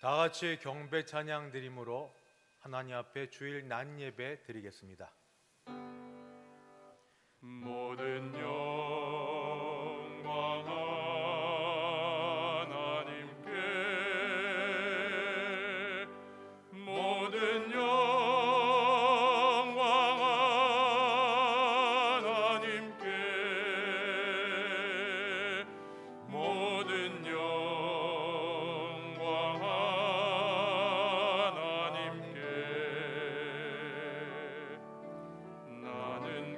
다 같이 경배 찬양 드림으로 하나님 앞에 주일 낮 예배 드리겠습니다. 모든 영광 하나님께, 모든 영광 하나님께, 모든 영광 하나님께. 나는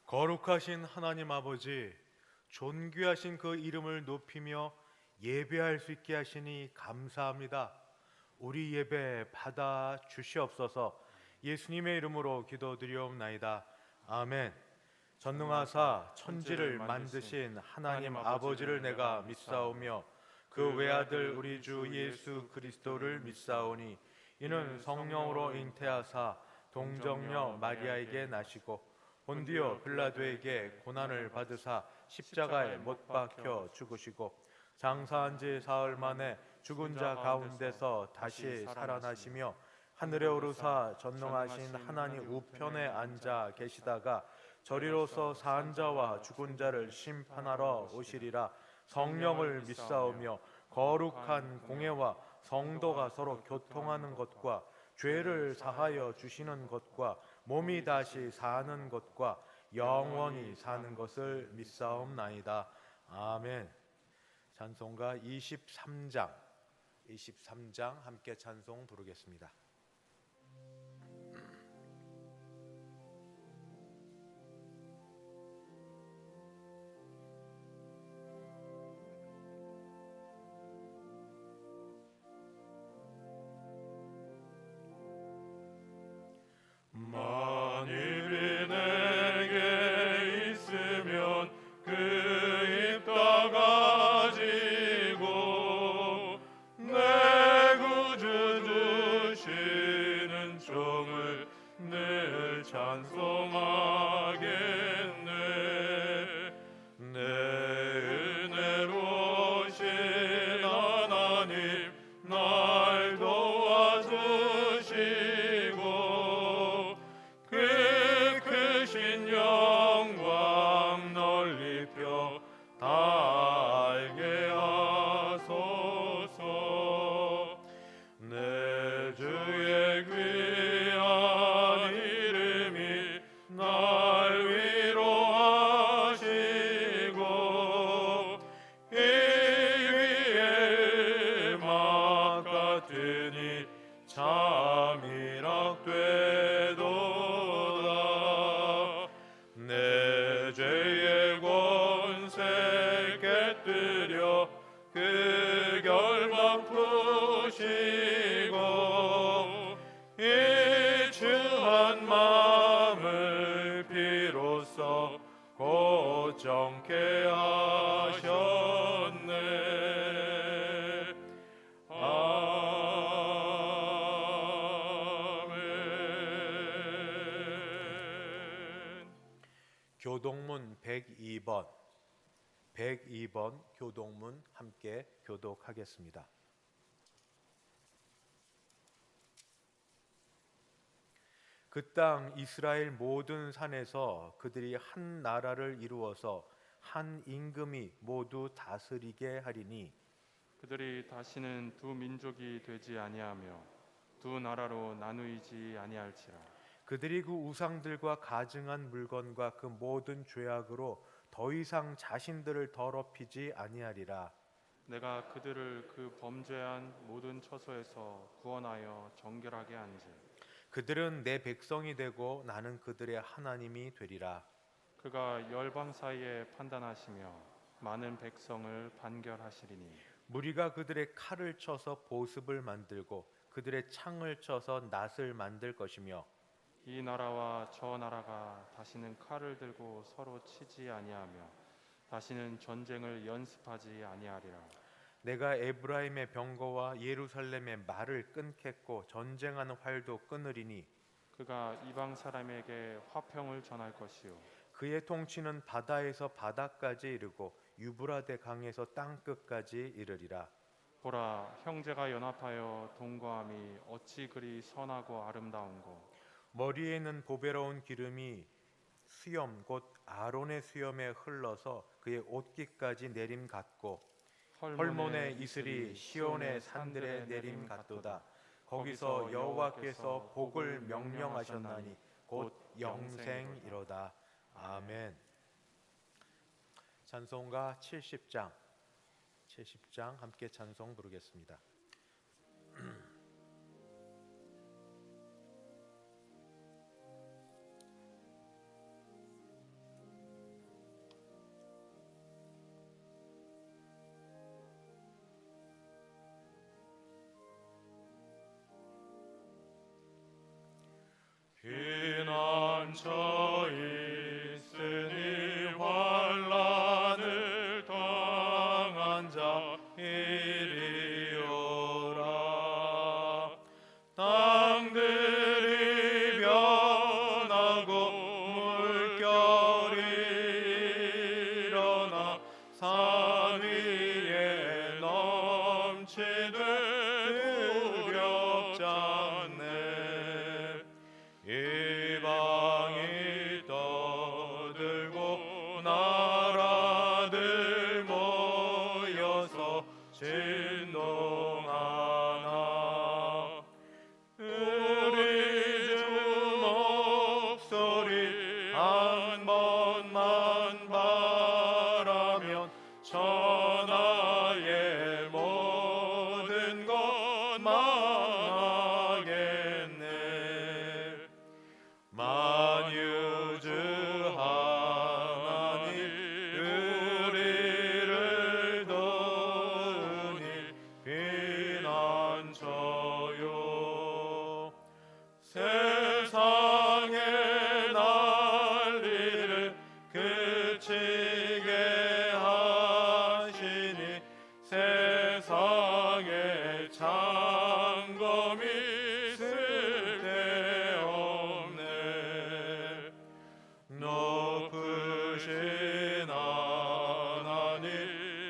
거룩하신 하나님 아버지, 존귀하신 그 이름을 높이며 예배할 수 있게 하시니 감사합니다. 우리 예배 받아 주시옵소서. 예수님의 이름으로 기도드리옵나이다. 아멘. 전능하사 천지를 만드신 하나님 아버지를 내가 믿사오며 그 외아들 우리 주 예수 그리스도를 믿사오니 이는 성령으로 잉태하사 동정녀 마리아에게 나시고 본디오 빌라도에게 고난을 받으사 십자가에 못 박혀 죽으시고 장사한 지 사흘 만에 죽은 자 가운데서 다시 살아나시며 하늘에 오르사 전능하신 하나님 우편에 앉아 계시다가 저리로서 산 자와 죽은 자를 심판하러 오시리라. 성령을 믿사오며 거룩한 공예와 성도가 서로 교통하는 것과 죄를 사하여 주시는 것과 몸이 다시 사는 것과 영원히 사는 것을 믿사옵나이다. 아멘. 찬송가 23장 함께 찬송 부르겠습니다. 만일이 내게 있으면 그 입 다 가지고 내 구주 주시는 종을 늘 찬송하겠네. 내 은혜로우신 하나님 날 도와주시고 그 크신 영광 널리 펴 다 알게 하소서. 내 주의 귀한 이름이 날 위로하시고 이 위에 막 같으니 참이락되도다. 내 죄의 권세 깨뜨려 그 결박 푸시고 이 추한 마음을 비로소 고정케 하셨네. 아멘. 교동문 102번 교동문 함께 교독하겠습니다. 그 땅 이스라엘 모든 산에서 그들이 한 나라를 이루어서 한 임금이 모두 다스리게 하리니 그들이 다시는 두 민족이 되지 아니하며 두 나라로 나누이지 아니할지라. 그들이 그 우상들과 가증한 물건과 그 모든 죄악으로 더 이상 자신들을 더럽히지 아니하리라. 내가 그들을 그 범죄한 모든 처소에서 구원하여 정결하게 한지 그들은 내 백성이 되고 나는 그들의 하나님이 되리라. 그가 열방 사이에 판단하시며 많은 백성을 판결하시리니 무리가 그들의 칼을 쳐서 보습을 만들고 그들의 창을 쳐서 낫을 만들 것이며 이 나라와 저 나라가 다시는 칼을 들고 서로 치지 아니하며 다시는 전쟁을 연습하지 아니하리라. 내가 에브라임의 병거와 예루살렘의 말을 끊겠고 전쟁하는 활도 끊으리니 그가 이방 사람에게 화평을 전할 것이요 그의 통치는 바다에서 바다까지 이르고 유브라데 강에서 땅 끝까지 이르리라. 보라, 형제가 연합하여 동거함이 어찌 그리 선하고 아름다운고. 머리에는 보배로운 기름이 수염 곧 아론의 수염에 흘러서 그의 옷깃까지 내림 같고 헐몬의 이슬이 시온의 산들에 내림 같도다. 거기서 여호와께서 복을 명령하셨나니 곧 영생이로다. 아멘. 찬송가 70장 함께 찬송 부르겠습니다. 피난처 있으니 환난을 당한 자 이리 오라. 땅들이 변하고 물결이 일어나 산 위에 넘치되 두렵지 않네. 이방이 떠들고 나라들 모여서 진동하나. 우리 주 목소리 한 번만 바라면 천하의 모든 것 망하겠네. 만유주 하나님 우리를 도우니 피난처요. 세상의 난리를 그치게 하시니 세상의 창검이 쓸데없네. 높으신 하나님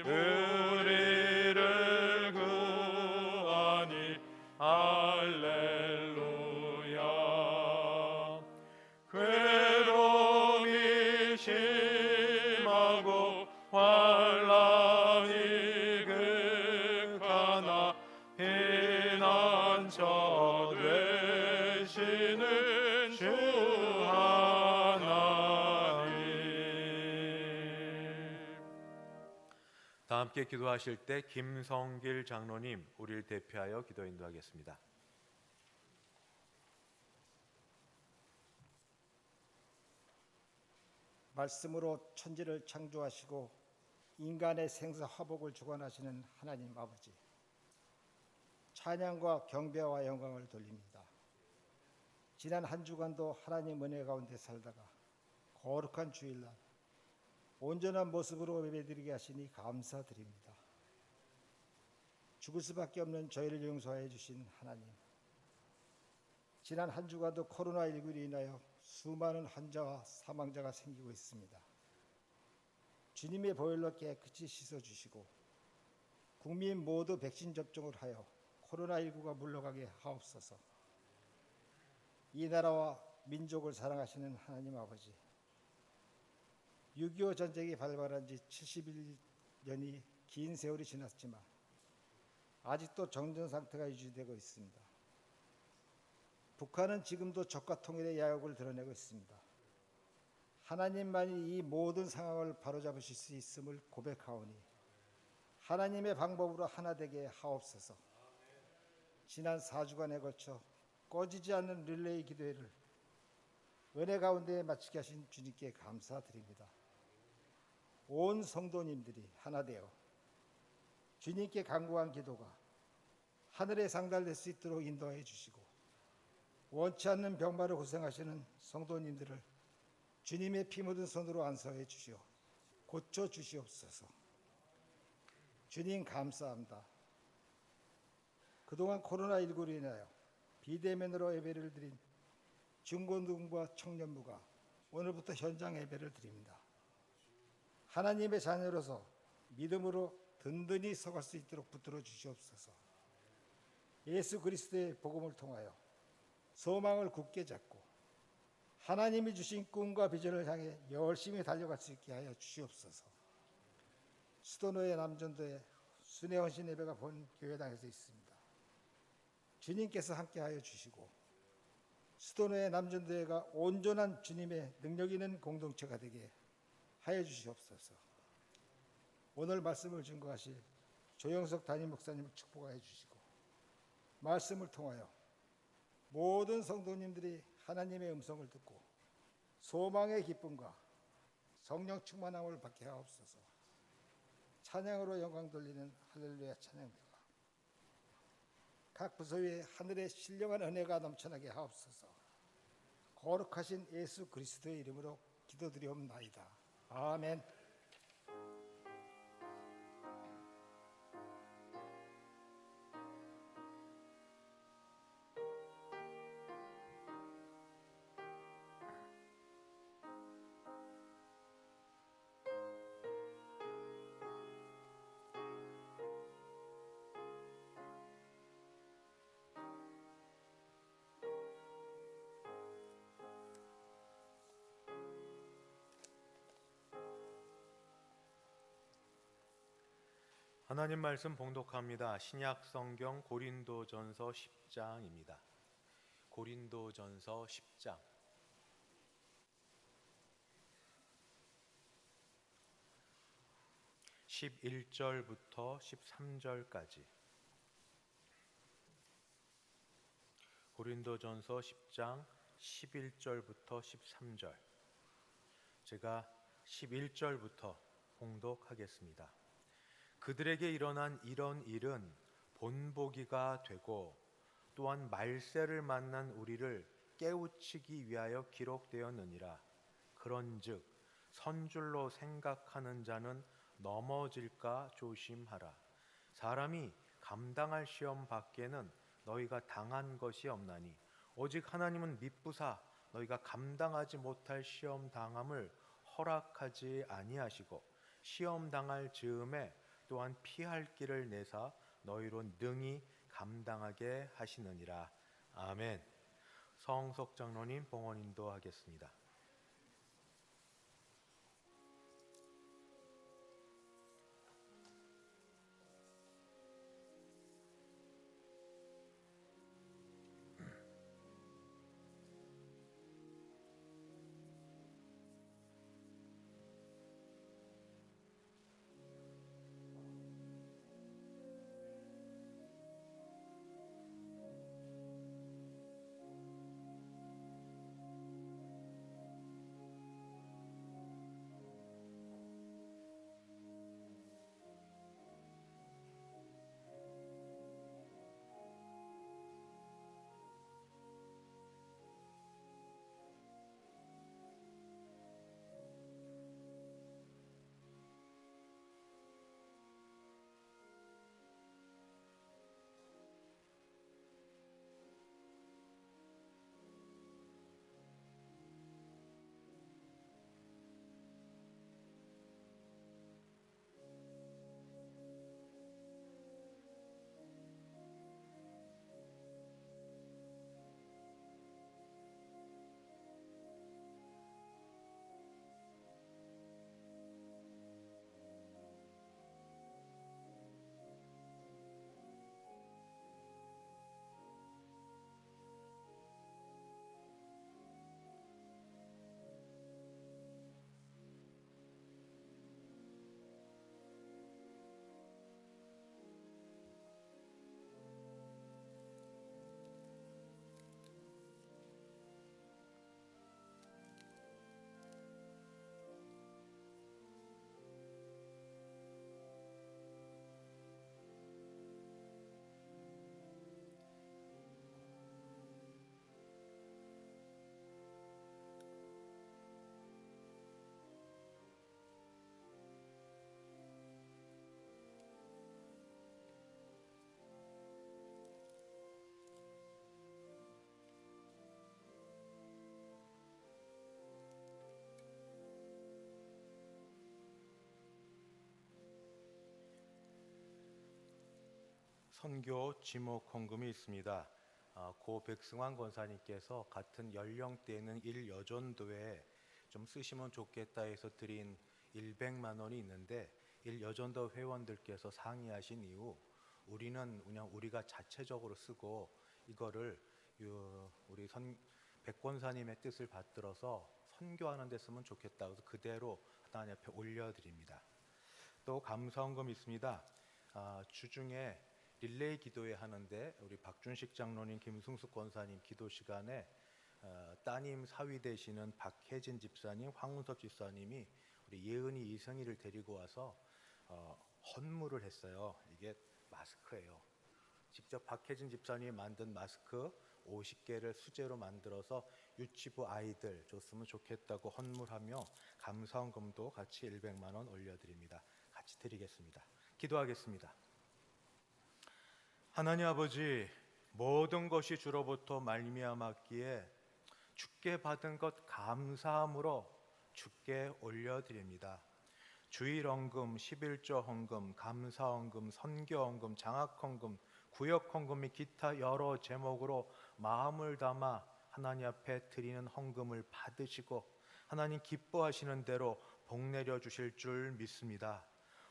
우리를 구하니 할렐루야. 괴로움이 심하고 환난이 극하나 피난처 되시는 주 하나님. 다 함께 기도하실 때 김성길 장로님 우리를 대표하여 기도 인도하겠습니다. 말씀으로 천지를 창조하시고 인간의 생사 화복을 주관하시는 하나님 아버지, 찬양과 경배와 영광을 돌립니다. 지난 한 주간도 하나님 은혜 가운데 살다가 거룩한 주일날 온전한 모습으로 예배드리게 하시니 감사드립니다. 죽을 수밖에 없는 저희를 용서해 주신 하나님, 지난 한 주간도 코로나19로 인하여 수많은 환자와 사망자가 생기고 있습니다. 주님의 보혈로 깨끗이 씻어주시고 국민 모두 백신 접종을 하여 코로나19가 물러가게 하옵소서. 이 나라와 민족을 사랑하시는 하나님 아버지, 6.25 전쟁이 발발한 지 71년이 긴 세월이 지났지만 아직도 정전 상태가 유지되고 있습니다. 북한은 지금도 적과 통일의 야욕을 드러내고 있습니다. 하나님만이 이 모든 상황을 바로잡으실 수 있음을 고백하오니 하나님의 방법으로 하나 되게 하옵소서. 지난 4주간에 걸쳐 꺼지지 않는 릴레이 기도회를 은혜 가운데 마치게 하신 주님께 감사드립니다. 온 성도님들이 하나 되어 주님께 간구한 기도가 하늘에 상달될 수 있도록 인도해 주시고, 원치 않는 병마로 고생하시는 성도님들을 주님의 피 묻은 손으로 안수해 주시어 고쳐 주시옵소서. 주님 감사합니다. 그동안 코로나19로 인하여 비대면으로 예배를 드린 중고등부와 청년부가 오늘부터 현장 예배를 드립니다. 하나님의 자녀로서 믿음으로 든든히 서갈 수 있도록 붙들어 주시옵소서. 예수 그리스도의 복음을 통하여 소망을 굳게 잡고 하나님이 주신 꿈과 비전을 향해 열심히 달려갈 수 있게 하여 주시옵소서. 수도노예 남전도에 순회헌신 예배가 본 교회당에서 있습니다. 주님께서 함께하여 주시고 수도노예 남전도회가 온전한 주님의 능력 있는 공동체가 되게 하여 주시옵소서. 오늘 말씀을 증거하실 조영석 담임 목사님을 축복하여 주시고, 말씀을 통하여 모든 성도님들이 하나님의 음성을 듣고 소망의 기쁨과 성령 충만함을 받게 하옵소서. 찬양으로 영광 돌리는 할렐루야 찬양대가 각 부서 위에 하늘의 신령한 은혜가 넘쳐나게 하옵소서. 거룩하신 예수 그리스도의 이름으로 기도드리옵나이다. 아멘. 하나님 말씀 봉독합니다. 신약 성경 고린도전서 10장입니다. 고린도전서 10장. (11절부터) (13절까지) 고린도전서 10장 11절부터 13절. 제가 11절부터 봉독하겠습니다. 그들에게 일어난 이런 일은 본보기가 되고 또한 말세를 만난 우리를 깨우치기 위하여 기록되었느니라. 그런즉 선줄로 생각하는 자는 넘어질까 조심하라. 사람이 감당할 시험 밖에는 너희가 당한 것이 없나니 오직 하나님은 미쁘사 너희가 감당하지 못할 시험 당함을 허락하지 아니하시고 시험 당할 즈음에 또한 피할 길을 내사 너희로 능히 감당하게 하시느니라. 아멘. 성석 장로님 봉헌 인도하겠습니다. 선교 지목 헌금이 있습니다. 고 백승환 권사님께서 같은 연령대에는 일여전도에 좀 쓰시면 좋겠다 해서 드린 100만 원이 있는데 일여전도 회원들께서 상의하신 이후 우리는 그냥 우리가 자체적으로 쓰고 이거를 우리 백권사님의 뜻을 받들어서 선교하는 데 쓰면 좋겠다. 그래서 그대로 하나님 앞에 올려드립니다. 또 감사헌금 있습니다. 주중에 릴레이 기도회 하는데 우리 박준식 장로님, 김승숙 권사님 기도 시간에 따님 사위 되시는 박혜진 집사님, 황문섭 집사님이 우리 예은이 이성이를 데리고 와서 헌물을 했어요. 이게 마스크예요. 직접 박혜진 집사님이 만든 마스크 50개를 수제로 만들어서 유치부 아이들 줬으면 좋겠다고 헌물하며 감사헌금도 같이 100만 원 올려드립니다. 같이 드리겠습니다. 기도하겠습니다. 하나님 아버지, 모든 것이 주로부터 말미암았기에 주께 받은 것 감사함으로 주께 올려드립니다. 주일헌금, 11조 헌금, 감사헌금, 선교헌금, 장학헌금, 구역헌금 및 기타 여러 제목으로 마음을 담아 하나님 앞에 드리는 헌금을 받으시고 하나님 기뻐하시는 대로 복 내려 주실 줄 믿습니다.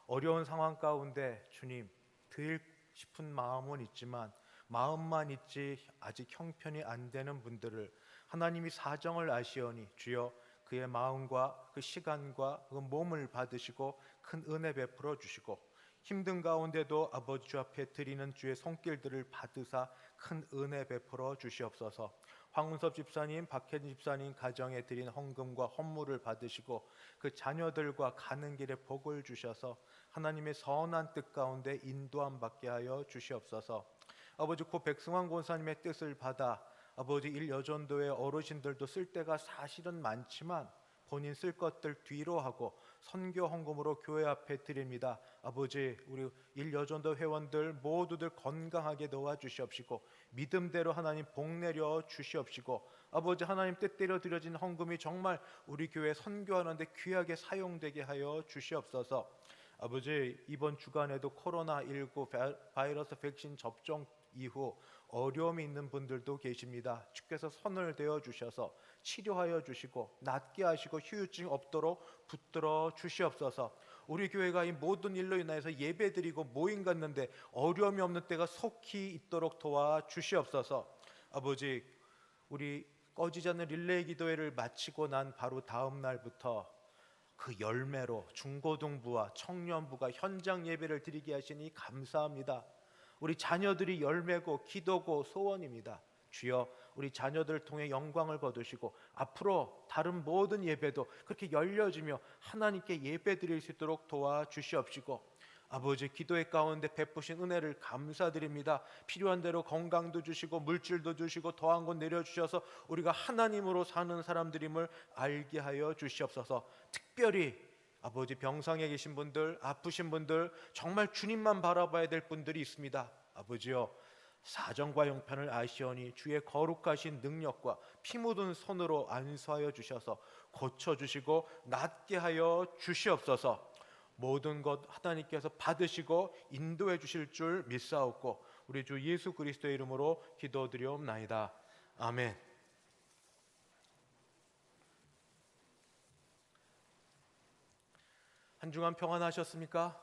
어려운 상황 가운데 주님 드릴 싶은 마음은 있지만 마음만 있지 아직 형편이 안 되는 분들을 하나님이 사정을 아시오니 주여 그의 마음과 그 시간과 그 몸을 받으시고 큰 은혜 베풀어 주시고 힘든 가운데도 아버지 주 앞에 드리는 주의 손길들을 받으사 큰 은혜 베풀어 주시옵소서. 황문섭 집사님, 박혜진 집사님 가정에 드린 헌금과 헌물을 받으시고 그 자녀들과 가는 길에 복을 주셔서 하나님의 선한 뜻 가운데 인도함 받게 하여 주시옵소서. 아버지 고 백승환 권사님의 뜻을 받아 아버지 일여전도의 어르신들도 쓸 때가 사실은 많지만 본인 쓸 것들 뒤로 하고 선교 헌금으로 교회 앞에 드립니다. 아버지 우리 일여전도 회원들 모두들 건강하게 도와주시옵시고 믿음대로 하나님 복 내려 주시옵시고 아버지 하나님 뜻대로 드려진 헌금이 정말 우리 교회 선교하는데 귀하게 사용되게 하여 주시옵소서. 아버지 이번 주간에도 코로나19 바이러스 백신 접종 이후 어려움이 있는 분들도 계십니다. 주께서 손을 대어 주셔서 치료하여 주시고 낫게 하시고 후유증 없도록 붙들어 주시옵소서. 우리 교회가 이 모든 일로 인하여서 예배드리고 모임 갖는데 어려움이 없는 때가 속히 있도록 도와 주시옵소서. 아버지 우리 꺼지지 않는 릴레이 기도회를 마치고 난 바로 다음 날부터 그 열매로 중고등부와 청년부가 현장 예배를 드리게 하시니 감사합니다. 우리 자녀들이 열매고 기도고 소원입니다. 주여 우리 자녀들을 통해 영광을 거두시고 앞으로 다른 모든 예배도 그렇게 열려지며 하나님께 예배 드릴 수 있도록 도와주시옵시고 아버지 기도의 가운데 베푸신 은혜를 감사드립니다. 필요한 대로 건강도 주시고 물질도 주시고 더한 것 내려주셔서 우리가 하나님으로 사는 사람들임을 알게 하여 주시옵소서. 특별히 아버지 병상에 계신 분들, 아프신 분들, 정말 주님만 바라봐야 될 분들이 있습니다. 아버지여 사정과 형편을 아시오니 주의 거룩하신 능력과 피 묻은 손으로 안수하여 주셔서 고쳐주시고 낫게 하여 주시옵소서. 모든 것 하나님께서 받으시고 인도해 주실 줄 믿사옵고 우리 주 예수 그리스도의 이름으로 기도드리옵나이다. 아멘. 한 주간 평안하셨습니까?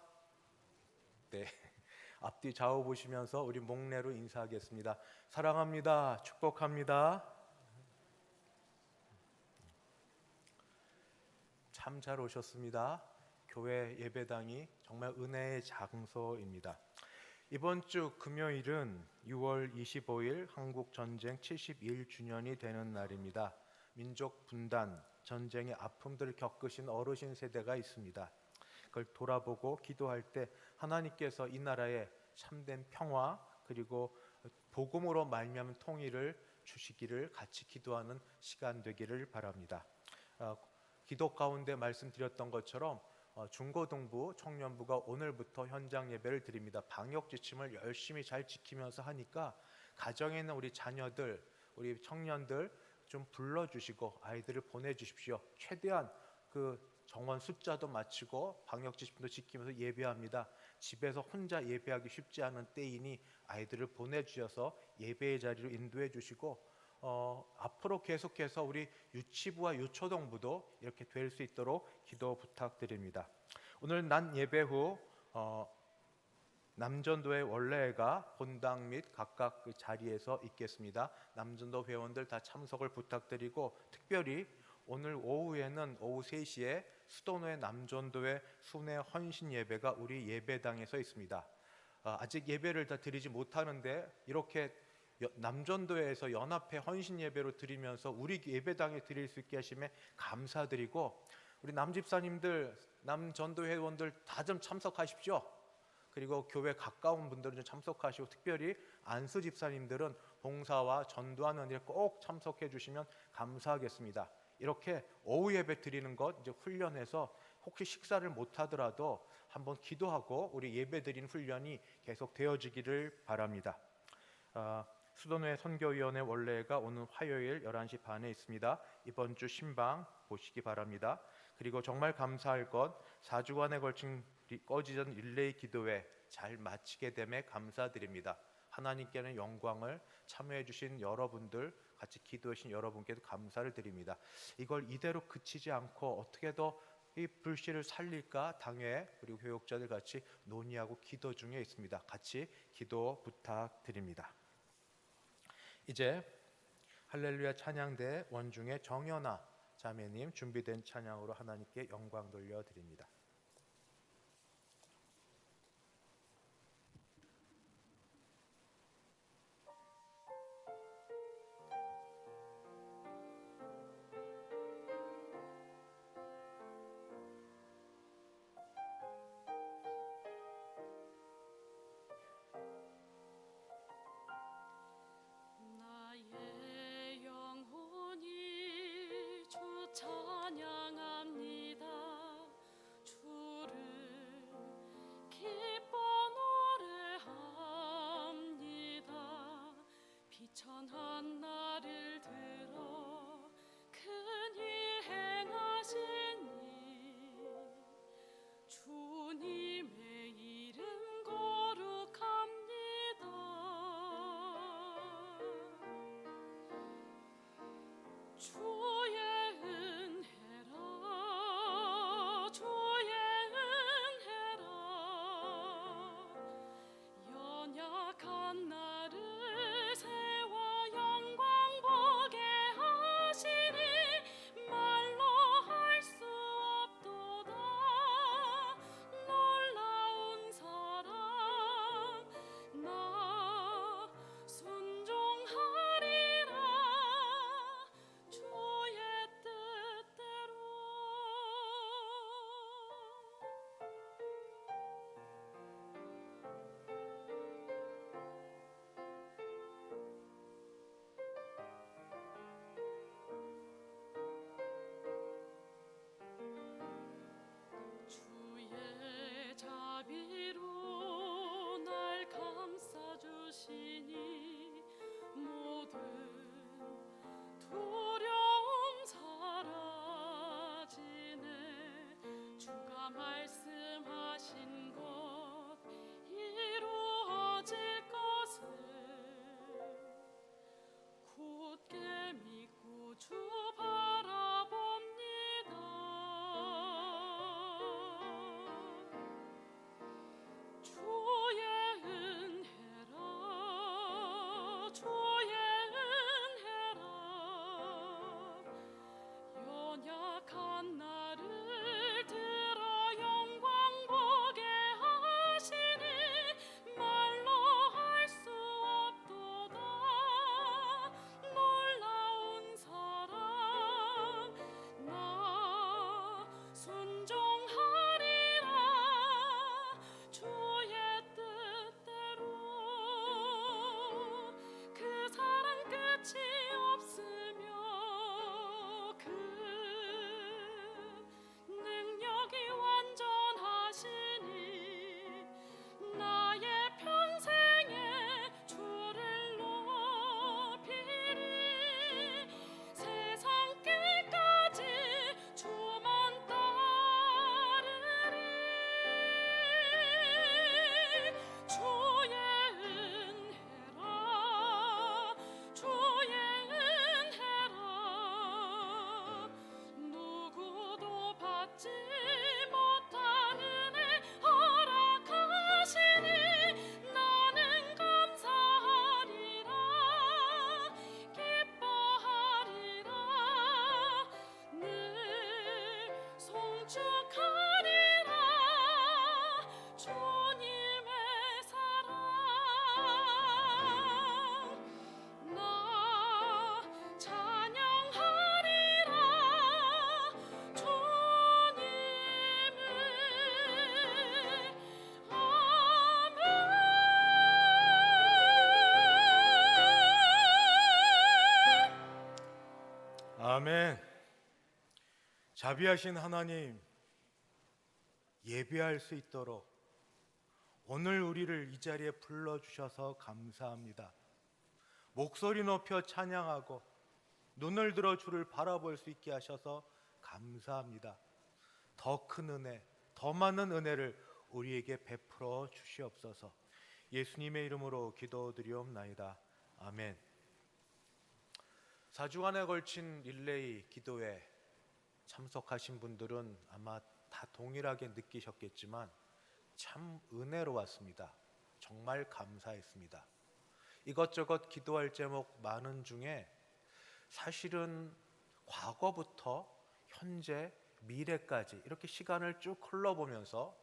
네. 앞뒤 좌우 보시면서 우리 목례로 인사하겠습니다. 사랑합니다. 축복합니다. 참 잘 오셨습니다. 교회 예배당이 정말 은혜의 장소입니다. 이번 주 금요일은 6월 25일 한국 전쟁 71주년이 되는 날입니다. 민족 분단, 전쟁의 아픔들을 겪으신 어르신 세대가 있습니다. 그걸 돌아보고 기도할 때 하나님께서 이 나라에 참된 평화 그리고 복음으로 말미암은 통일을 주시기를 같이 기도하는 시간 되기를 바랍니다. 기도 가운데 말씀드렸던 것처럼 중고등부, 청년부가 오늘부터 현장 예배를 드립니다. 방역 지침을 열심히 잘 지키면서 하니까 가정에 있는 우리 자녀들, 우리 청년들 좀 불러주시고 아이들을 보내주십시오. 최대한 그 정원 숫자도 맞추고 방역 지침도 지키면서 예배합니다. 집에서 혼자 예배하기 쉽지 않은 때이니 아이들을 보내주셔서 예배의 자리로 인도해 주시고 앞으로 계속해서 우리 유치부와 유초동부도 이렇게 될 수 있도록 기도 부탁드립니다. 오늘 난 예배 후 남전도의 원래가 본당 및 각각 그 자리에서 있겠습니다. 남전도 회원들 다 참석을 부탁드리고 특별히 오늘 오후에는 오후 3시에 수도노의 남전도의 순회 헌신 예배가 우리 예배당에서 있습니다. 아직 예배를 다 드리지 못하는데 이렇게 남전도에서 연합회 헌신 예배로 드리면서 우리 예배당에 드릴 수 있게 하심에 감사드리고 우리 남집사님들, 남전도 회원들 다 좀 참석하십시오. 그리고 교회 가까운 분들은 좀 참석하시고 특별히 안수 집사님들은 봉사와 전도하는 일에 꼭 참석해 주시면 감사하겠습니다. 이렇게 오후 예배 드리는 것 이제 훈련해서 혹시 식사를 못 하더라도 한번 기도하고 우리 예배 드리는 훈련이 계속 되어지기를 바랍니다. 수도노회 선교위원회 원래가 오늘 화요일 11시 반에 있습니다. 이번 주 신방 보시기 바랍니다. 그리고 정말 감사할 것 4주간에 걸친 꺼지던 릴레이 기도회 잘 마치게 됨에 감사드립니다. 하나님께는 영광을 참여해 주신 여러분들 같이 기도해 주신 여러분께도 감사를 드립니다. 이걸 이대로 그치지 않고 어떻게 더 이 불씨를 살릴까 당회 그리고 교육자들 같이 논의하고 기도 중에 있습니다. 같이 기도 부탁드립니다. 이제 할렐루야 찬양대 원중의 정연아 자매님 준비된 찬양으로 하나님께 영광 돌려드립니다. 나의 영혼이 주 찬양합니다. 주를 기뻐 노래합니다. 비천한 나를 들어 큰일 행하시니 주님의 이름 거룩합니다. 주의 은혜라 주의 은혜라 연약한 나를 세워 영광 보게 하시니 말로 할 수 없도다. 놀라운 사랑 나 순종하리라 주의 뜻대로. 아멘. 자비하신 하나님, 예배할 수 있도록 오늘 우리를 이 자리에 불러주셔서 감사합니다. 목소리 높여 찬양하고 눈을 들어 주를 바라볼 수 있게 하셔서 감사합니다. 더 큰 은혜, 더 많은 은혜를 우리에게 베풀어 주시옵소서. 예수님의 이름으로 기도드리옵나이다. 아멘. 4주간에 걸친 릴레이 기도회 참석하신 분들은 아마 다 동일하게 느끼셨겠지만 참 은혜로웠습니다. 정말 감사했습니다. 이것저것 기도할 제목 많은 중에 사실은 과거부터 현재, 미래까지 이렇게 시간을 쭉 흘러보면서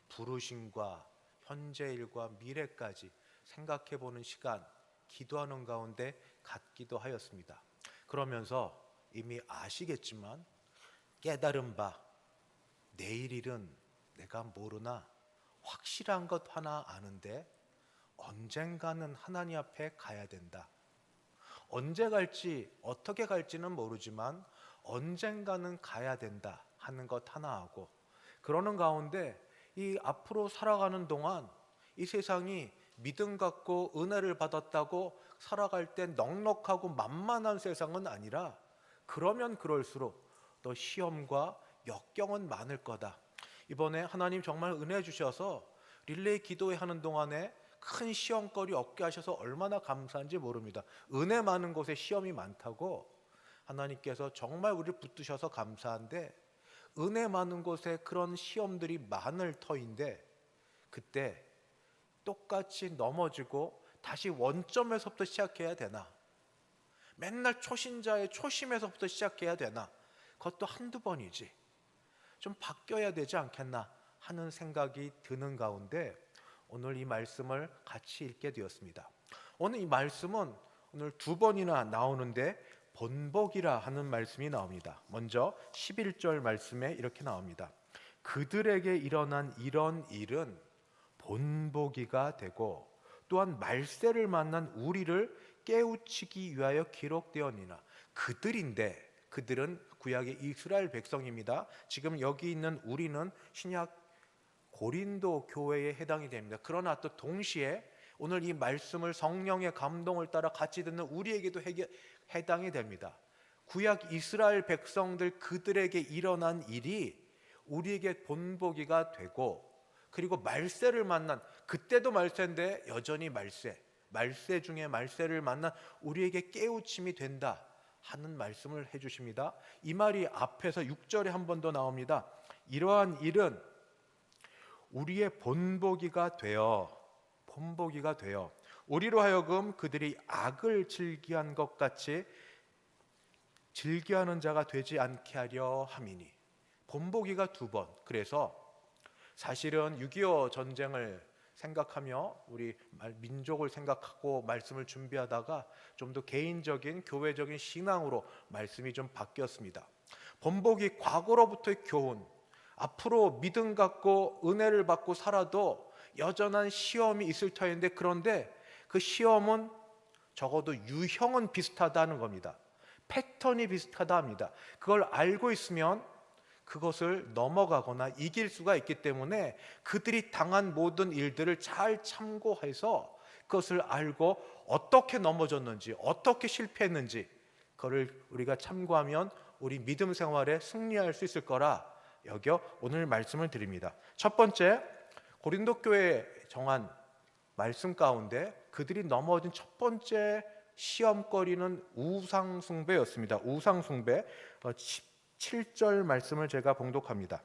부르심과 현재 일과 미래까지 생각해보는 시간, 기도하는 가운데 갖기도 하였습니다. 그러면서 이미 아시겠지만 깨달은 바 내일 일은 내가 모르나 확실한 것 하나 아는데 언젠가는 하나님 앞에 가야 된다. 언제 갈지 어떻게 갈지는 모르지만 언젠가는 가야 된다 하는 것 하나 하고, 그러는 가운데 이 앞으로 살아가는 동안 이 세상이 믿음 갖고 은혜를 받았다고 살아갈 때 넉넉하고 만만한 세상은 아니라 그러면 그럴수록 또 시험과 역경은 많을 거다. 이번에 하나님 정말 은혜 주셔서 릴레이 기도회 하는 동안에 큰 시험거리 없게 하셔서 얼마나 감사한지 모릅니다. 은혜 많은 곳에 시험이 많다고 하나님께서 정말 우리를 붙드셔서 감사한데, 은혜 많은 곳에 그런 시험들이 많을 터인데 그때 똑같이 넘어지고 다시 원점에서부터 시작해야 되나? 맨날 초신자의 초심에서부터 시작해야 되나? 그것도 한두 번이지. 좀 바뀌어야 되지 않겠나 하는 생각이 드는 가운데 오늘 이 말씀을 같이 읽게 되었습니다. 오늘 이 말씀은 오늘 두 번이나 나오는데 본복이라 하는 말씀이 나옵니다. 먼저 11절 말씀에 이렇게 나옵니다. 그들에게 일어난 이런 일은 본보기가 되고 또한 말세를 만난 우리를 깨우치기 위하여 기록되었니라. 그들인데, 그들은 구약의 이스라엘 백성입니다. 지금 여기 있는 우리는 신약 고린도 교회에 해당이 됩니다. 그러나 또 동시에 오늘 이 말씀을 성령의 감동을 따라 같이 듣는 우리에게도 해당이 됩니다. 구약 이스라엘 백성들, 그들에게 일어난 일이 우리에게 본보기가 되고, 그리고 말세를 만난, 그때도 말세인데 여전히 말세 중에 말세를 만난 우리에게 깨우침이 된다 하는 말씀을 해주십니다. 이 말이 앞에서 6절에 한 번 더 나옵니다. 이러한 일은 우리의 본보기가 되어 우리로 하여금 그들이 악을 즐기한 것 같이 즐겨하는 자가 되지 않게 하려 함이니. 본보기가 두 번. 그래서 사실은 6.25 전쟁을 생각하며 우리 민족을 생각하고 말씀을 준비하다가 좀 더 개인적인 교회적인 신앙으로 말씀이 좀 바뀌었습니다. 본보기, 과거로부터의 교훈, 앞으로 믿음 갖고 은혜를 받고 살아도 여전한 시험이 있을 터인데, 그런데 그 시험은 적어도 유형은 비슷하다는 겁니다. 패턴이 비슷하다 합니다. 그걸 알고 있으면 그것을 넘어가거나 이길 수가 있기 때문에 그들이 당한 모든 일들을 잘 참고해서 그것을 알고 어떻게 넘어졌는지, 어떻게 실패했는지 그걸 우리가 참고하면 우리 믿음 생활에 승리할 수 있을 거라 여겨 오늘 말씀을 드립니다. 첫 번째, 고린도 교회에 정한 말씀 가운데 그들이 넘어진 첫 번째 시험거리는 우상숭배였습니다. 우상숭배. 7절 말씀을 제가 봉독합니다.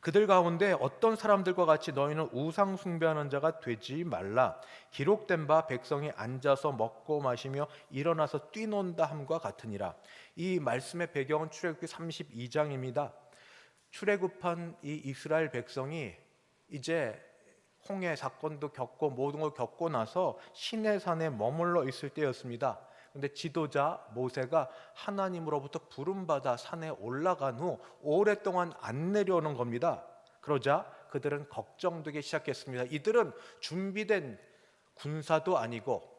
그들 가운데 어떤 사람들과 같이 너희는 우상 숭배하는 자가 되지 말라. 기록된 바 백성이 앉아서 먹고 마시며 일어나서 뛰논다 함과 같으니라. 이 말씀의 배경은 출애굽기 32장입니다. 출애굽한 이 이스라엘 백성이 이제 홍해 사건도 겪고 모든 걸 겪고 나서 시내산에 머물러 있을 때였습니다. 그런데 지도자 모세가 하나님으로부터 부름받아 산에 올라간 후 오랫동안 안 내려오는 겁니다. 그러자 그들은 걱정되기 시작했습니다. 이들은 준비된 군사도 아니고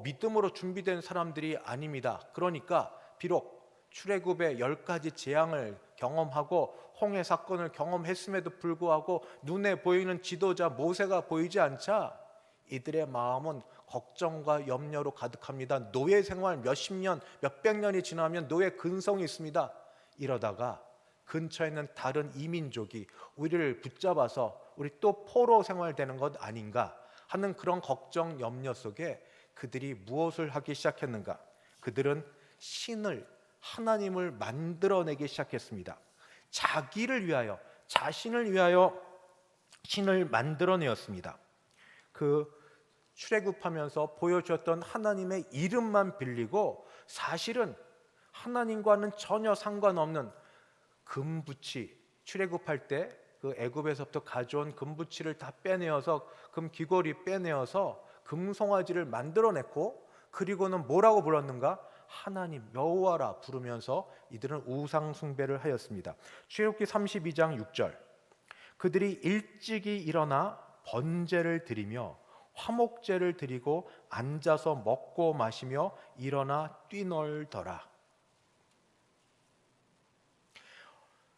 믿음으로 준비된 사람들이 아닙니다. 그러니까 비록 출애굽의 10가지 재앙을 경험하고 홍해 사건을 경험했음에도 불구하고 눈에 보이는 지도자 모세가 보이지 않자 이들의 마음은 걱정과 염려로 가득합니다. 노예 생활 몇십 년, 몇백 년이 지나면 노예 근성이 있습니다. 이러다가 근처에 있는 다른 이민족이 우리를 붙잡아서 우리 또 포로 생활되는 것 아닌가 하는 그런 걱정, 염려 속에 그들이 무엇을 하기 시작했는가? 그들은 신을, 하나님을 만들어내기 시작했습니다. 자기를 위하여, 자신을 위하여 신을 만들어내었습니다. 그 출애굽하면서 보여주었던 하나님의 이름만 빌리고 사실은 하나님과는 전혀 상관없는 금부치, 출애굽할 때 그 애굽에서부터 가져온 금부치를 다 빼내어서 금 귀걸이 빼내어서 금송아지를 만들어냈고, 그리고는 뭐라고 불렀는가? 하나님 여호와라 부르면서 이들은 우상 숭배를 하였습니다. 출애굽기 32장 6절, 그들이 일찍이 일어나 번제를 드리며 화목제를 드리고 앉아서 먹고 마시며 일어나 뛰놀더라.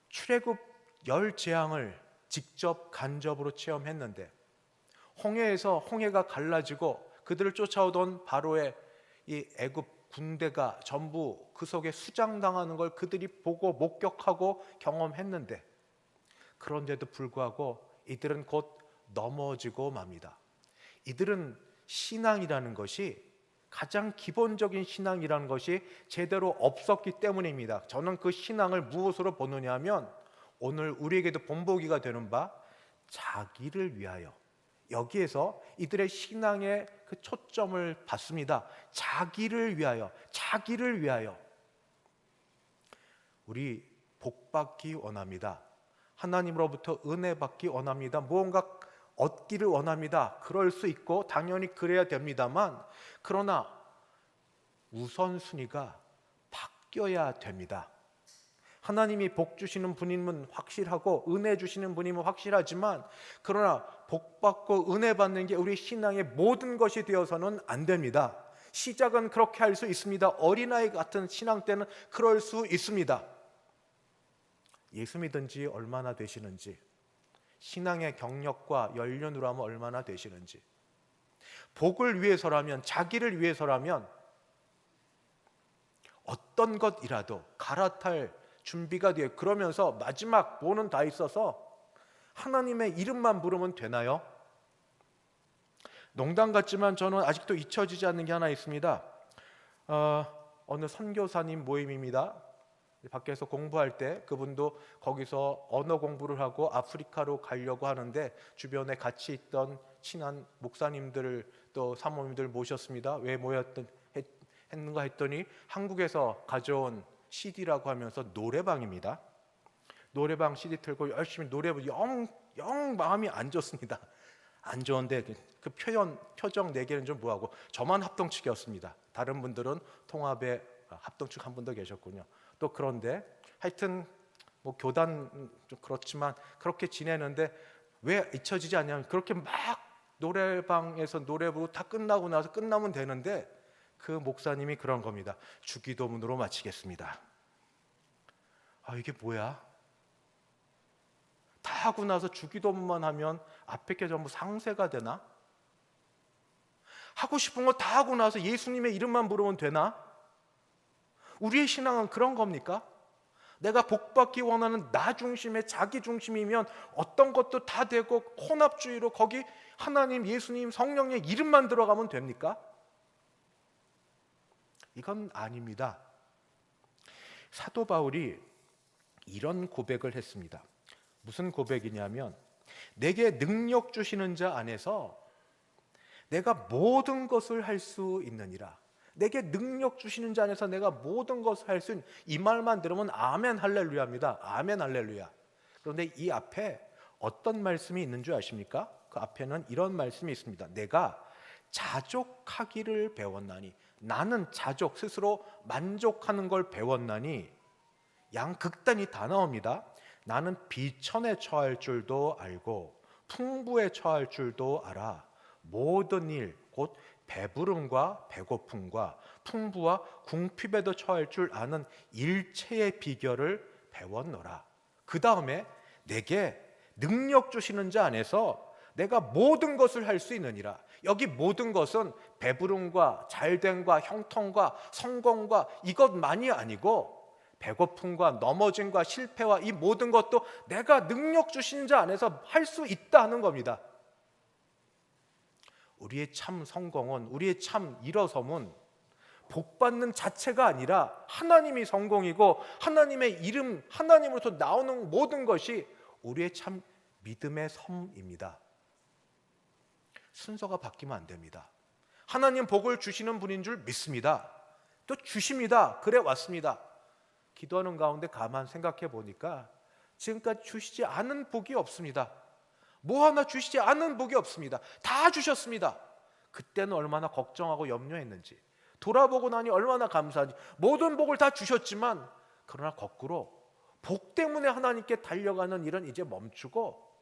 출애굽 10재앙을 직접 간접으로 체험했는데 홍해에서 홍해가 갈라지고 그들을 쫓아오던 바로의 이 애굽 군대가 전부 그 속에 수장당하는 걸 그들이 보고 목격하고 경험했는데, 그런데도 불구하고 이들은 곧 넘어지고 맙니다. 이들은 신앙이라는 것이, 가장 기본적인 신앙이라는 것이 제대로 없었기 때문입니다. 저는 그 신앙을 무엇으로 보느냐 하면 오늘 우리에게도 본보기가 되는 바 자기를 위하여, 여기에서 이들의 신앙의 그 초점을 받습니다. 자기를 위하여, 자기를 위하여. 우리 복받기 원합니다. 하나님으로부터 은혜 받기 원합니다. 무언가 얻기를 원합니다. 그럴 수 있고 당연히 그래야 됩니다만, 그러나 우선순위가 바뀌어야 됩니다. 하나님이 복 주시는 분임은 확실하고 은혜 주시는 분임은 확실하지만, 그러나 복 받고 은혜 받는 게 우리 신앙의 모든 것이 되어서는 안 됩니다. 시작은 그렇게 할 수 있습니다. 어린아이 같은 신앙 때는 그럴 수 있습니다. 예수 믿은 지 얼마나 되시는지, 신앙의 경력과 연륜으로 하면 얼마나 되시는지, 복을 위해서라면, 자기를 위해서라면 어떤 것이라도 갈아탈 준비가 돼요. 그러면서 마지막 뭐는 다 있어서 하나님의 이름만 부르면 되나요? 농담 같지만 저는 아직도 잊혀지지 않는 게 하나 있습니다. 어느 선교사님 모임입니다. 밖에서 공부할 때 그분도 거기서 언어 공부를 하고 아프리카로 가려고 하는데 주변에 같이 있던 친한 목사님들 또 사모님들 모셨습니다. 왜 했는가 했더니 한국에서 가져온 CD라고 하면서 노래방입니다. 노래방 CD 틀고 열심히 노래하고 영 마음이 안 좋습니다. 안 좋은데 그 표정 내기는 좀 뭐하고, 저만 합동측이었습니다. 다른 분들은 통합에 합동측 한 분도 계셨군요. 또 그런데 하여튼 뭐 교단 좀 그렇지만 그렇게 지내는데 왜 잊혀지지 않냐면, 그렇게 막 노래방에서 노래 부르고 다 끝나고 나서 끝나면 되는데 그 목사님이 그런 겁니다. 주기도문으로 마치겠습니다. 아, 이게 뭐야? 다 하고 나서 주기도문만 하면 앞에 게 전부 상세가 되나? 하고 싶은 거 다 하고 나서 예수님의 이름만 부르면 되나? 우리의 신앙은 그런 겁니까? 내가 복받기 원하는 나 중심의 자기 중심이면 어떤 것도 다 되고 혼합주의로 거기 하나님, 예수님, 성령의 이름만 들어가면 됩니까? 이건 아닙니다. 사도 바울이 이런 고백을 했습니다. 무슨 고백이냐면, 내게 능력 주시는 자 안에서 내가 모든 것을 할 수 있느니라. 내게 능력 주시는 자 안에서 내가 모든 것을 할 수 있는, 이 말만 들으면 아멘 할렐루야입니다. 아멘 할렐루야. 그런데 이 앞에 어떤 말씀이 있는 줄 아십니까? 그 앞에는 이런 말씀이 있습니다. 내가 자족하기를 배웠나니, 나는 자족, 스스로 만족하는 걸 배웠나니, 양극단이 다 나옵니다. 나는 비천에 처할 줄도 알고 풍부에 처할 줄도 알아. 모든 일, 곧 배부름과 배고픔과 풍부와 궁핍에도 처할 줄 아는 일체의 비결을 배웠노라. 그 다음에 내게 능력 주시는 자 안에서 내가 모든 것을 할 수 있느니라. 여기 모든 것은 배부름과 잘됨과 형통과 성공과 이것만이 아니고 배고픔과 넘어짐과 실패와 이 모든 것도 내가 능력 주신 자 안에서 할 수 있다는 겁니다. 우리의 참 성공은, 우리의 참 일어섬은 복받는 자체가 아니라 하나님이 성공이고 하나님의 이름, 하나님으로부터 나오는 모든 것이 우리의 참 믿음의 섬입니다. 순서가 바뀌면 안 됩니다. 하나님 복을 주시는 분인 줄 믿습니다. 또 주십니다. 그래 왔습니다. 기도하는 가운데 가만 생각해 보니까 지금까지 주시지 않은 복이 없습니다. 뭐 하나 주시지 않은 복이 없습니다. 다 주셨습니다. 그때는 얼마나 걱정하고 염려했는지, 돌아보고 나니 얼마나 감사한지. 모든 복을 다 주셨지만 그러나 거꾸로 복 때문에 하나님께 달려가는 일은 이제 멈추고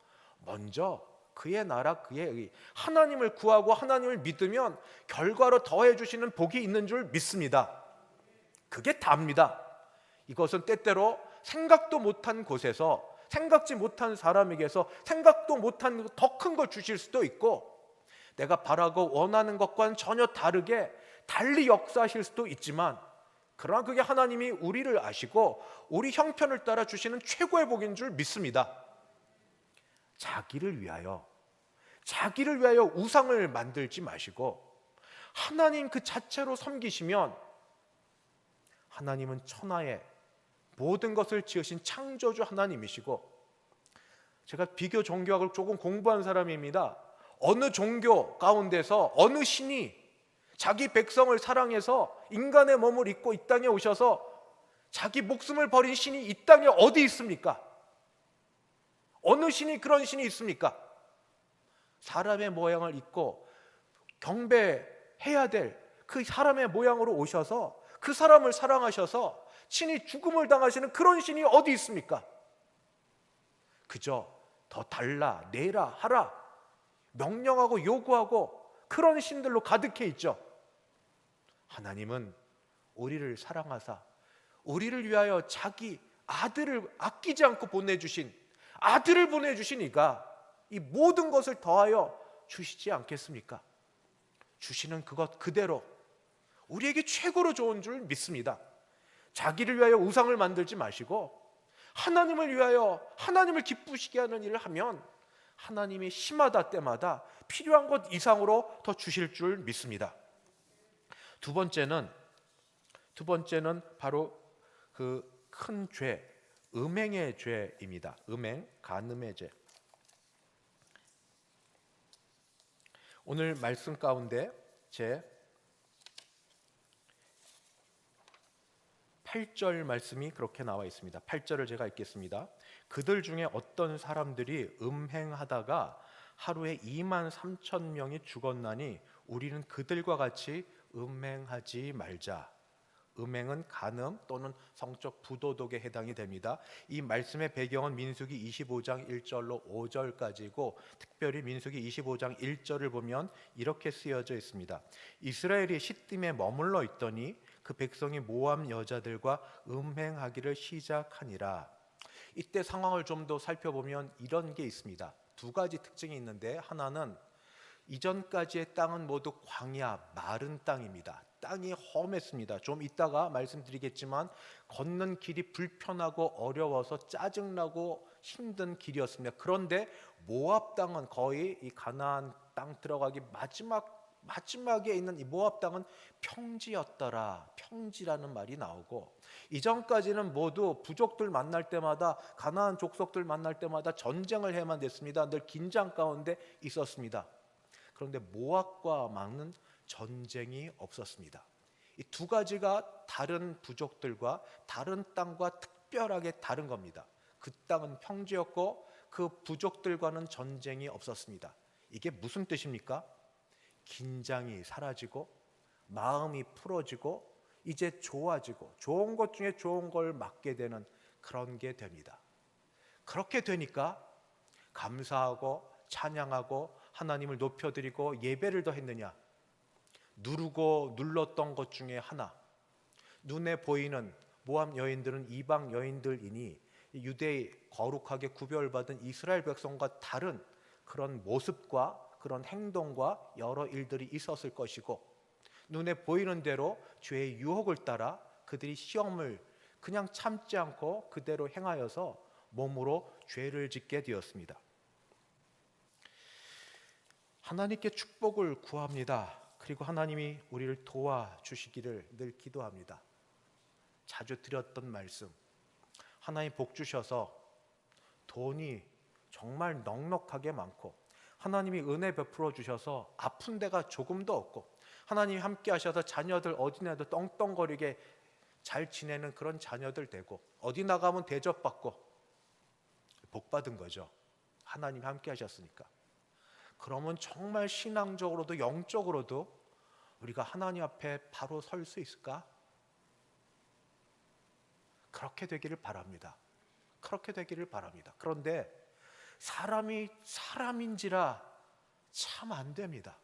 먼저 그의 나라, 그의 의, 하나님을 구하고 하나님을 믿으면 결과로 더해 주시는 복이 있는 줄 믿습니다. 그게 답니다. 이것은 때때로 생각도 못한 곳에서, 생각지 못한 사람에게서 생각도 못한 더 큰 걸 주실 수도 있고, 내가 바라고 원하는 것과는 전혀 다르게 달리 역사하실 수도 있지만, 그러나 그게 하나님이 우리를 아시고 우리 형편을 따라 주시는 최고의 복인 줄 믿습니다. 자기를 위하여 우상을 만들지 마시고 하나님 그 자체로 섬기시면, 하나님은 천하의 모든 것을 지으신 창조주 하나님이시고, 제가 비교 종교학을 조금 공부한 사람입니다. 어느 종교 가운데서 어느 신이 자기 백성을 사랑해서 인간의 몸을 입고 이 땅에 오셔서 자기 목숨을 버린 신이 이 땅에 어디 있습니까? 어느 신이 그런 신이 있습니까? 사람의 모양을 입고 경배해야 될 그 사람의 모양으로 오셔서 그 사람을 사랑하셔서 친히 죽음을 당하시는 그런 신이 어디 있습니까? 그저 더 달라, 내라, 하라 명령하고 요구하고 그런 신들로 가득해 있죠. 하나님은 우리를 사랑하사 우리를 위하여 자기 아들을 아끼지 않고 보내주신, 아들을 보내주시니까 이 모든 것을 더하여 주시지 않겠습니까? 주시는 그것 그대로 우리에게 최고로 좋은 줄 믿습니다. 자기를 위하여 우상을 만들지 마시고 하나님을 위하여 하나님을 기쁘시게 하는 일을 하면 하나님이 시마다 때마다 필요한 것 이상으로 더 주실 줄 믿습니다. 두 번째는 바로 그 큰 죄, 음행의 죄입니다. 음행, 간음의 죄. 오늘 말씀 가운데 제 8절 말씀이 그렇게 나와 있습니다. 8절을 제가 읽겠습니다. 그들 중에 어떤 사람들이 음행하다가 하루에 23,000명이 죽었나니 우리는 그들과 같이 음행하지 말자. 음행은 간음 또는 성적 부도덕에 해당이 됩니다. 이 말씀의 배경은 민수기 25장 1절로 5절까지고, 특별히 민수기 25장 1절을 보면 이렇게 쓰여져 있습니다. 이스라엘이 시딤에 머물러 있더니 그 백성이 모압 여자들과 음행하기를 시작하니라. 이때 상황을 좀 더 살펴보면 이런 게 있습니다. 두 가지 특징이 있는데, 하나는 이전까지의 땅은 모두 광야, 마른 땅입니다. 땅이 험했습니다. 좀 이따가 말씀드리겠지만 걷는 길이 불편하고 어려워서 짜증나고 힘든 길이었습니다. 그런데 모압 땅은 거의 이 가나안 땅 들어가기 마지막에 있는 이 모압 땅은 평지였더라. 평지라는 말이 나오고, 이전까지는 모두 부족들 만날 때마다, 가나안 족속들 만날 때마다 전쟁을 해야만 됐습니다. 늘 긴장 가운데 있었습니다. 그런데 모압과 막는 전쟁이 없었습니다. 이 두 가지가 다른 부족들과 다른 땅과 특별하게 다른 겁니다. 그 땅은 평지였고 그 부족들과는 전쟁이 없었습니다. 이게 무슨 뜻입니까? 긴장이 사라지고 마음이 풀어지고 이제 좋아지고 좋은 것 중에 좋은 걸 맡게 되는 그런 게 됩니다. 그렇게 되니까 감사하고 찬양하고 하나님을 높여드리고 예배를 더 했느냐? 누르고 눌렀던 것 중에 하나, 눈에 보이는 모압 여인들은 이방 여인들이니 유대의 거룩하게 구별받은 이스라엘 백성과 다른 그런 모습과 그런 행동과 여러 일들이 있었을 것이고, 눈에 보이는 대로 죄의 유혹을 따라 그들이 시험을 그냥 참지 않고 그대로 행하여서 몸으로 죄를 짓게 되었습니다. 하나님께 축복을 구합니다. 그리고 하나님이 우리를 도와주시기를 늘 기도합니다. 자주 드렸던 말씀, 하나님 복 주셔서 돈이 정말 넉넉하게 많고, 하나님이 은혜 베풀어 주셔서 아픈 데가 조금도 없고, 하나님이 함께 하셔서 자녀들 어디나도 떵떵거리게 잘 지내는 그런 자녀들 되고, 어디 나가면 대접받고 복 받은 거죠. 하나님이 함께 하셨으니까. 그러면 정말 신앙적으로도 영적으로도 우리가 하나님 앞에 바로 설 수 있을까? 그렇게 되기를 바랍니다. 그렇게 되기를 바랍니다. 그런데 사람이 사람인지라 참 안 됩니다.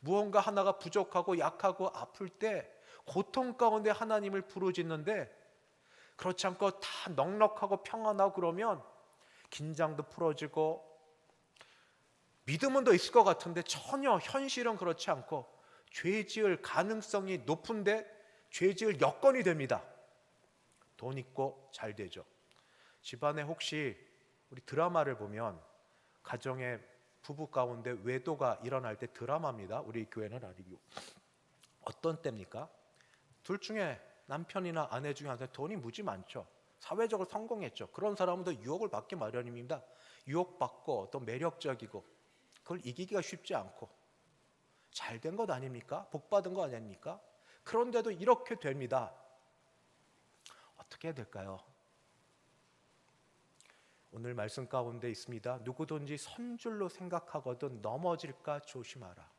무언가 하나가 부족하고 약하고 아플 때 고통 가운데 하나님을 부르짖는데, 그렇지 않고 다 넉넉하고 평안하고 그러면 긴장도 풀어지고 믿음은 더 있을 것 같은데 전혀 현실은 그렇지 않고 죄 지을 가능성이 높은데 죄 지을 여건이 됩니다. 돈 있고 잘 되죠. 집안에 혹시 우리 드라마를 보면 가정의 부부 가운데 외도가 일어날 때 드라마입니다. 우리 교회는 아니고. 어떤 때입니까? 둘 중에 남편이나 아내 중에 하나 돈이 무지 많죠. 사회적으로 성공했죠. 그런 사람은 더 유혹을 받기 마련입니다. 유혹받고 또 매력적이고 그걸 이기기가 쉽지 않고 잘된 것 아닙니까? 복받은 거 아닙니까? 그런데도 이렇게 됩니다. 어떻게 해야 될까요? 오늘 말씀 가운데 있습니다. 누구든지 선줄로 생각하거든 넘어질까 조심하라.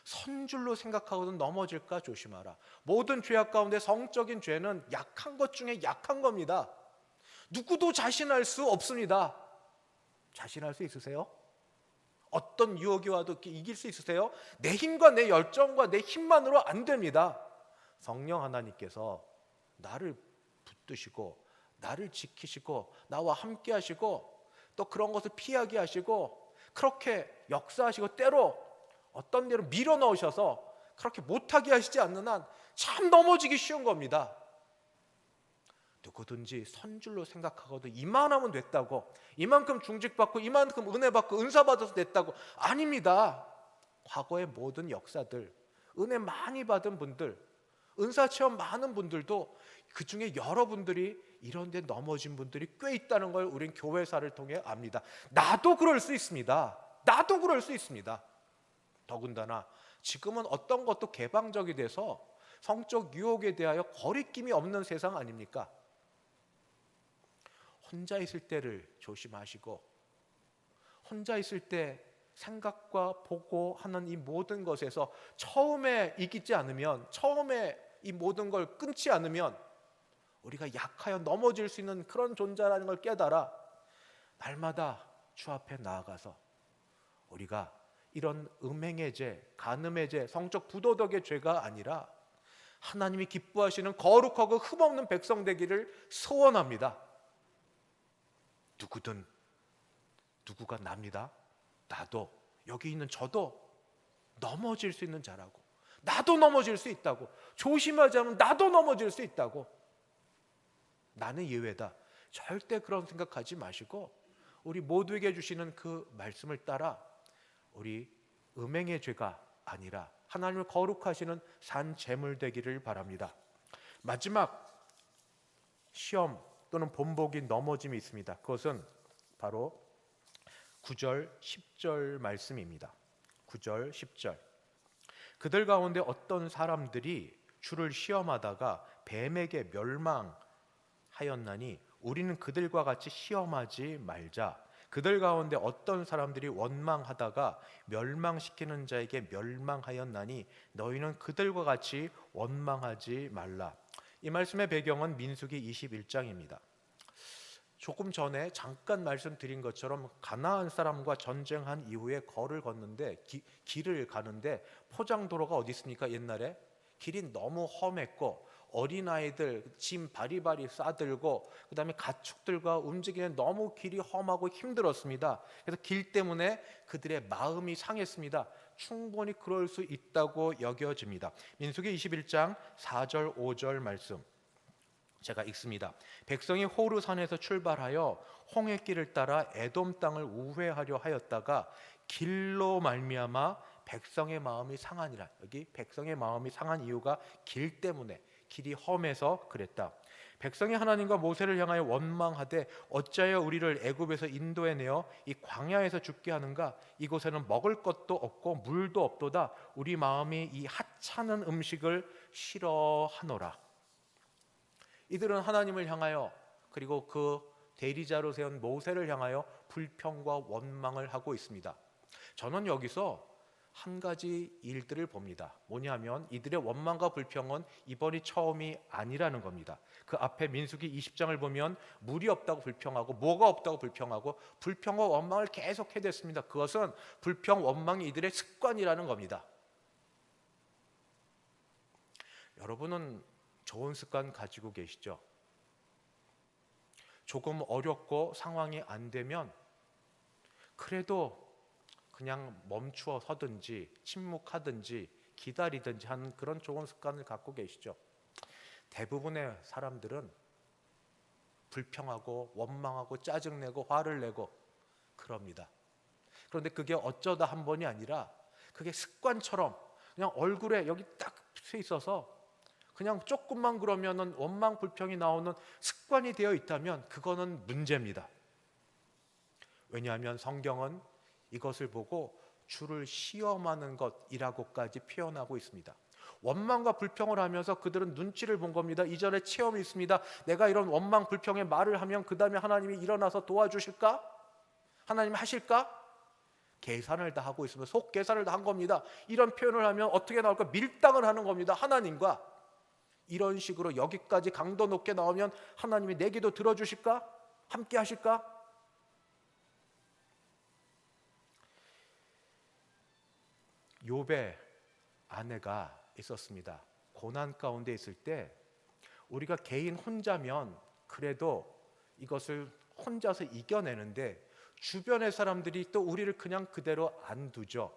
선줄로 생각하거든 넘어질까 조심하라. 모든 죄악 가운데 성적인 죄는 약한 것 중에 약한 겁니다. 누구도 자신할 수 없습니다. 자신할 수 있으세요? 어떤 유혹이 와도 이길 수 있으세요? 내 힘과 내 열정과 내 힘만으로 안 됩니다. 성령 하나님께서 나를 붙드시고 나를 지키시고 나와 함께 하시고 또 그런 것을 피하게 하시고 그렇게 역사하시고 때로 어떤 데로 밀어 넣으셔서 그렇게 못하게 하시지 않는 한 참 넘어지기 쉬운 겁니다. 누구든지 선줄로 생각하거든 이만하면 됐다고, 이만큼 중직받고 이만큼 은혜 받고 은사 받아서 됐다고. 아닙니다. 과거의 모든 역사들, 은혜 많이 받은 분들, 은사 체험 많은 분들도 그 중에 여러분들이 이런 데 넘어진 분들이 꽤 있다는 걸 우린 교회사를 통해 압니다. 나도 그럴 수 있습니다. 나도 그럴 수 있습니다. 더군다나 지금은 어떤 것도 개방적이 돼서 성적 유혹에 대하여 거리낌이 없는 세상 아닙니까? 혼자 있을 때를 조심하시고, 혼자 있을 때 생각과 보고 하는 이 모든 것에서 처음에 이기지 않으면, 처음에 이 모든 걸 끊지 않으면 우리가 약하여 넘어질 수 있는 그런 존재라는 걸 깨달아 날마다 주 앞에 나아가서 우리가 이런 음행의 죄, 간음의 죄, 성적 부도덕의 죄가 아니라 하나님이 기뻐하시는 거룩하고 흠없는 백성 되기를 소원합니다. 누구든 누구가 납니다. 나도, 여기 있는 저도 넘어질 수 있는 자라고, 나도 넘어질 수 있다고, 조심하지 않으면 나도 넘어질 수 있다고. 나는 예외다. 절대 그런 생각하지 마시고 우리 모두에게 주시는 그 말씀을 따라 우리 음행의 죄가 아니라 하나님을 거룩하시는 산 제물 되기를 바랍니다. 마지막 시험 또는 본보기 넘어짐이 있습니다. 그것은 바로 9절 10절 말씀입니다. 9절 10절. 그들 가운데 어떤 사람들이 주를 시험하다가 뱀에게 멸망하였나니 우리는 그들과 같이 시험하지 말자. 그들 가운데 어떤 사람들이 원망하다가 멸망시키는 자에게 멸망하였나니 너희는 그들과 같이 원망하지 말라. 이 말씀의 배경은 민수기 21장입니다. 조금 전에 잠깐 말씀드린 것처럼 가나안 사람과 전쟁한 이후에 거를 걷는데 길을 가는데 포장도로가 어디 있습니까? 옛날에 길이 너무 험했고 어린아이들 짐 바리바리 싸들고 그다음에 가축들과 움직이는 너무 길이 험하고 힘들었습니다. 그래서 길 때문에 그들의 마음이 상했습니다. 충분히 그럴 수 있다고 여겨집니다. 민수기 21장 4절 5절 말씀 제가 읽습니다. 백성이 호르산에서 출발하여 홍해길을 따라 에돔 땅을 우회하려 하였다가 길로 말미암아 백성의 마음이 상하니라. 여기 백성의 마음이 상한 이유가 길 때문에, 길이 험해서 그랬다. 백성이 하나님과 모세를 향하여 원망하되 어찌하여 우리를 애굽에서 인도해 내어 이 광야에서 죽게 하는가? 이곳에는 먹을 것도 없고 물도 없도다. 우리 마음이 이 하찮은 음식을 싫어하노라. 이들은 하나님을 향하여 그리고 그 대리자로 세운 모세를 향하여 불평과 원망을 하고 있습니다. 저는 여기서 한 가지 일들을 봅니다. 뭐냐면 이들의 원망과 불평은 이번이 처음이 아니라는 겁니다. 그 앞에 민수기 20장을 보면 물이 없다고 불평하고 뭐가 없다고 불평하고 불평과 원망을 계속 해댔습니다. 그것은 불평, 원망이 이들의 습관이라는 겁니다. 여러분은 좋은 습관 가지고 계시죠? 조금 어렵고 상황이 안 되면 그래도 그냥 멈추어 서든지 침묵하든지 기다리든지 하는 그런 좋은 습관을 갖고 계시죠? 대부분의 사람들은 불평하고 원망하고 짜증내고 화를 내고 그럽니다. 그런데 그게 어쩌다 한 번이 아니라 그게 습관처럼 그냥 얼굴에 여기 딱 서 있어서 그냥 조금만 그러면은 원망 불평이 나오는 습관이 되어 있다면 그거는 문제입니다. 왜냐하면 성경은 이것을 보고 주를 시험하는 것이라고까지 표현하고 있습니다. 원망과 불평을 하면서 그들은 눈치를 본 겁니다. 이전에 체험이 있습니다. 내가 이런 원망 불평의 말을 하면 그 다음에 하나님이 일어나서 도와주실까? 하나님 하실까? 계산을 다 하고 있으면 속 계산을 다 한 겁니다. 이런 표현을 하면 어떻게 나올까? 밀당을 하는 겁니다. 하나님과 이런 식으로 여기까지 강도 높게 나오면 하나님이 내 기도 들어주실까? 함께 하실까? 욥의 아내가 있었습니다. 고난 가운데 있을 때 우리가 개인 혼자면 그래도 이것을 혼자서 이겨내는데 주변의 사람들이 또 우리를 그냥 그대로 안 두죠.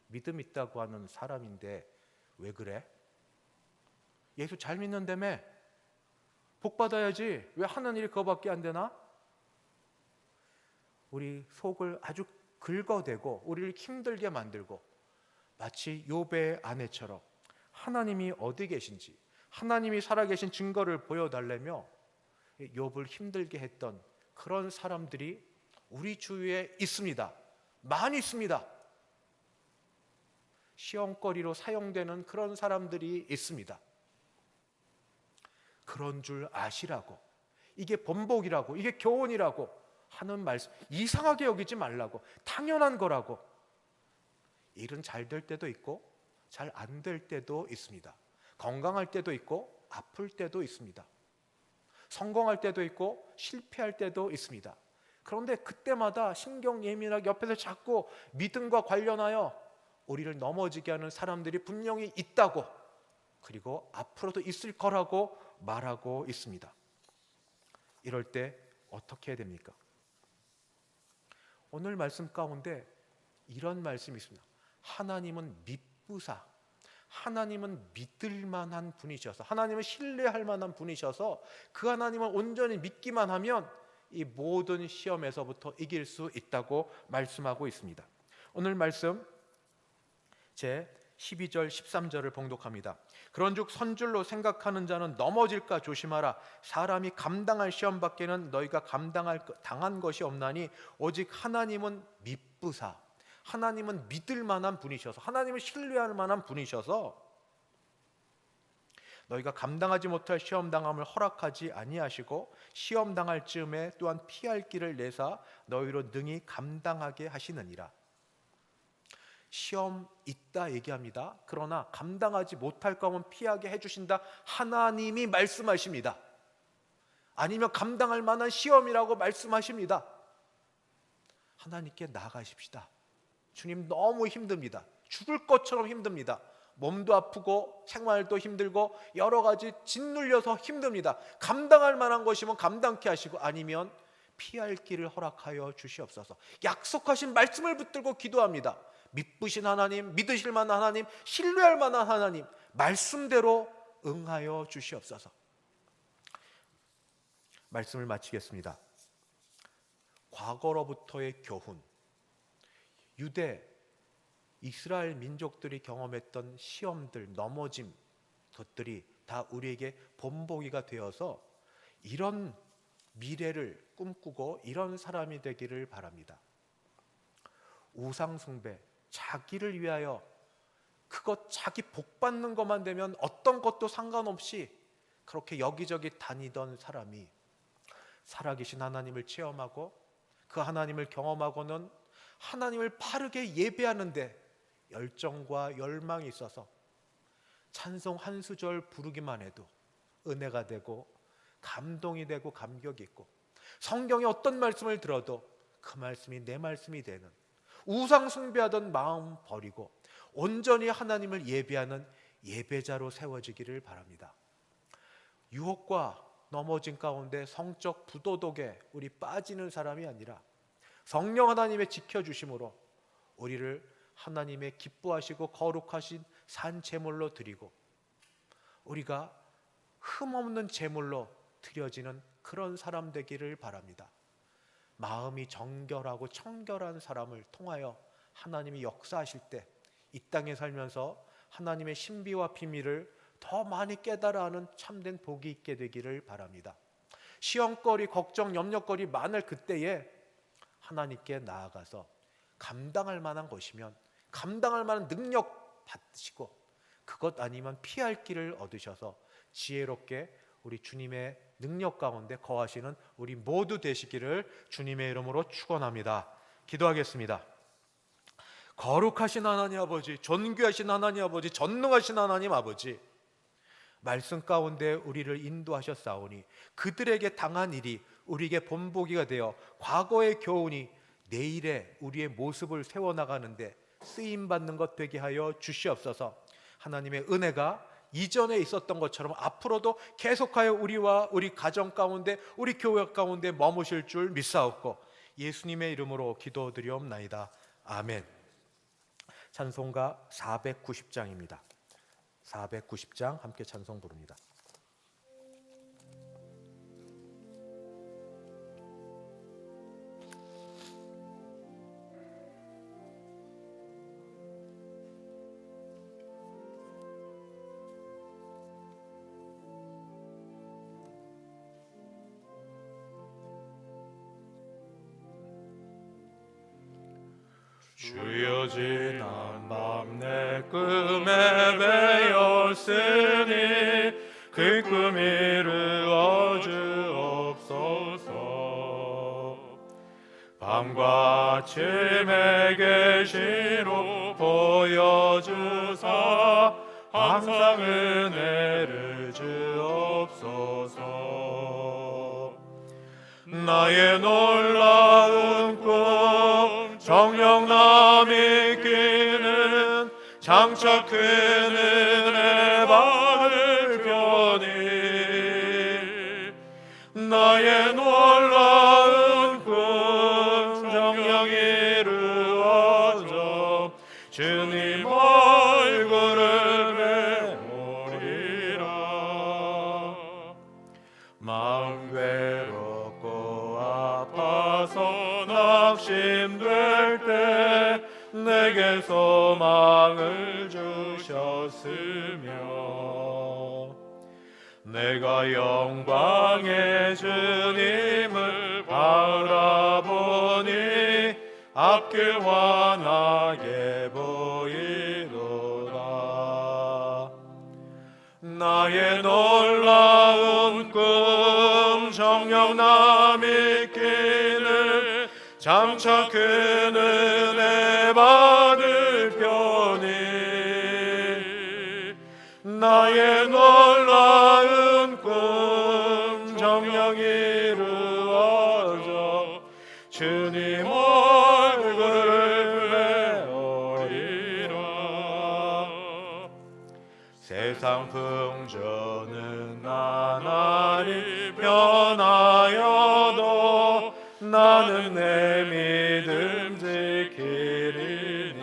믿음 있다고 하는 사람인데 왜 그래? 예수 잘 믿는다며? 복 받아야지. 왜 하는 일이 그거밖에 안 되나? 우리 속을 아주 긁어대고 우리를 힘들게 만들고 마치 욥의 아내처럼 하나님이 어디 계신지 하나님이 살아계신 증거를 보여달라며 욥을 힘들게 했던 그런 사람들이 우리 주위에 있습니다. 많이 있습니다. 시험거리로 사용되는 그런 사람들이 있습니다. 그런 줄 아시라고, 이게 본복이라고, 이게 교훈이라고 하는 말씀, 이상하게 여기지 말라고, 당연한 거라고. 일은 잘 될 때도 있고 잘 안 될 때도 있습니다. 건강할 때도 있고 아플 때도 있습니다. 성공할 때도 있고 실패할 때도 있습니다. 그런데 그때마다 신경 예민하게 옆에서 자꾸 믿음과 관련하여 우리를 넘어지게 하는 사람들이 분명히 있다고, 그리고 앞으로도 있을 거라고 말하고 있습니다. 이럴 때 어떻게 해야 됩니까? 오늘 말씀 가운데 이런 말씀이 있습니다. 하나님은 믿부사, 하나님은 믿을 만한 분이셔서, 하나님은 신뢰할 만한 분이셔서 그 하나님을 온전히 믿기만 하면 이 모든 시험에서부터 이길 수 있다고 말씀하고 있습니다. 오늘 말씀 제 12절 13절을 봉독합니다. 그런즉 선줄로 생각하는 자는 넘어질까 조심하라. 사람이 감당할 시험 밖에는 너희가 당한 것이 없나니 오직 하나님은 믿부사, 하나님은 믿을 만한 분이셔서, 하나님을 신뢰할 만한 분이셔서 너희가 감당하지 못할 시험 당함을 허락하지 아니하시고 시험 당할 즈음에 또한 피할 길을 내사 너희로 능히 감당하게 하시느니라. 시험 있다 얘기합니다. 그러나 감당하지 못할 거면 피하게 해주신다. 하나님이 말씀하십니다. 아니면 감당할 만한 시험이라고 말씀하십니다. 하나님께 나아가십시다. 주님 너무 힘듭니다. 죽을 것처럼 힘듭니다. 몸도 아프고 생활도 힘들고 여러 가지 짓눌려서 힘듭니다. 감당할 만한 것이면 감당케 하시고 아니면 피할 길을 허락하여 주시옵소서. 약속하신 말씀을 붙들고 기도합니다. 믿으신 하나님, 믿으실 만한 하나님, 신뢰할 만한 하나님, 말씀대로 응하여 주시옵소서. 말씀을 마치겠습니다. 과거로부터의 교훈, 유대, 이스라엘 민족들이 경험했던 시험들, 넘어짐, 것들이 다 우리에게 본보기가 되어서 이런 미래를 꿈꾸고 이런 사람이 되기를 바랍니다. 우상숭배, 자기를 위하여 그것 자기 복 받는 것만 되면 어떤 것도 상관없이 그렇게 여기저기 다니던 사람이 살아계신 하나님을 체험하고 그 하나님을 경험하고는 하나님을 바르게 예배하는데 열정과 열망이 있어서 찬송 한 수절 부르기만 해도 은혜가 되고 감동이 되고 감격이 있고 성경의 어떤 말씀을 들어도 그 말씀이 내 말씀이 되는 우상 숭배하던 마음 버리고 온전히 하나님을 예배하는 예배자로 세워지기를 바랍니다. 유혹과 넘어진 가운데 성적 부도덕에 우리 빠지는 사람이 아니라 성령 하나님의 지켜주심으로 우리를 하나님의 기뻐하시고 거룩하신 산 제물로 드리고 우리가 흠없는 제물로 드려지는 그런 사람 되기를 바랍니다. 마음이 정결하고 청결한 사람을 통하여 하나님이 역사하실 때 이 땅에 살면서 하나님의 신비와 비밀을 더 많이 깨달아 하는 참된 복이 있게 되기를 바랍니다. 시험거리, 걱정, 염려거리 많을 그때에 하나님께 나아가서 감당할 만한 것이면 감당할 만한 능력 받으시고 그것 아니면 피할 길을 얻으셔서 지혜롭게 우리 주님의 능력 가운데 거하시는 우리 모두 되시기를 주님의 이름으로 축원합니다. 기도하겠습니다. 거룩하신 하나님 아버지, 존귀하신 하나님 아버지, 전능하신 하나님 아버지, 말씀 가운데 우리를 인도하셨사오니 그들에게 당한 일이 우리에게 본보기가 되어 과거의 교훈이 내일의 우리의 모습을 세워나가는데 쓰임받는 것 되게 하여 주시옵소서. 하나님의 은혜가 이전에 있었던 것처럼 앞으로도 계속하여 우리와 우리 가정 가운데 우리 교회 가운데 머무실 줄 믿사옵고 예수님의 이름으로 기도드리옵나이다. 아멘. 찬송가 490장입니다. 490장 함께 찬송 부릅니다. 주여 지난 밤 내 꿈에 배었으니 그 꿈이 이루어 주옵소서. 밤과 아침에 계시로 보여주사 항상 은혜를 주옵소서. 나의 놀라운 꿈 정녕 남이 끼는 장차 큰 은혜 받을 편이 나의 놀라운 꿈 정녕 이루어져 주님 얼굴을 배우리라. 마음 괴롭고 아파서 낙심될 때 내게 소망을 주셨으며 내가 영광의 주님을 바라보니 앞길 환하게 보이도다. 나의 놀라운 꿈 정녕 남이 끼는 장차 큰 은혜 받을 편이 나의 놀라운 꿈 정녕 풍조는 나날이 변하여도 나는 내 믿음 지키리니.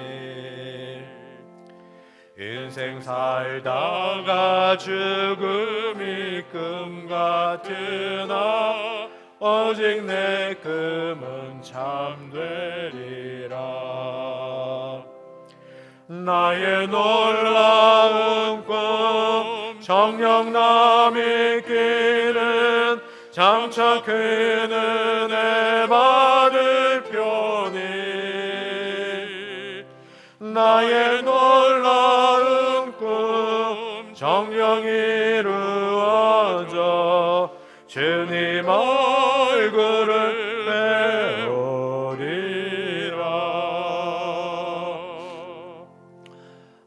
인생 살다가 죽음이 금 같으나 오직 내 금은 참되리라. 나의 놀라운 꿈 정녕 남이 끼는 장차 큰 은혜 받을 편이. 나의 놀라운 꿈 정녕 이루어져 주님 얼굴을 배우리라.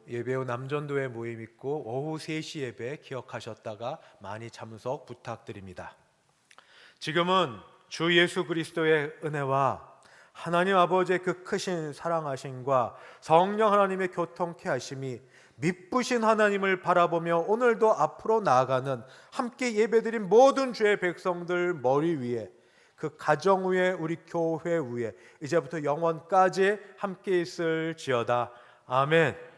예배 후 남전도회 모임 있고 오후 3시 예배 기억하셨다가 많이 참석 부탁드립니다. 지금은 주 예수 그리스도의 은혜와 하나님 아버지의 그 크신 사랑하심과 성령 하나님의 교통케 하심이 미쁘신 하나님을 바라보며 오늘도 앞으로 나아가는 함께 예배드린 모든 주의 백성들 머리 위에, 그 가정 위에, 우리 교회 위에 이제부터 영원까지 함께 있을지어다. 아멘.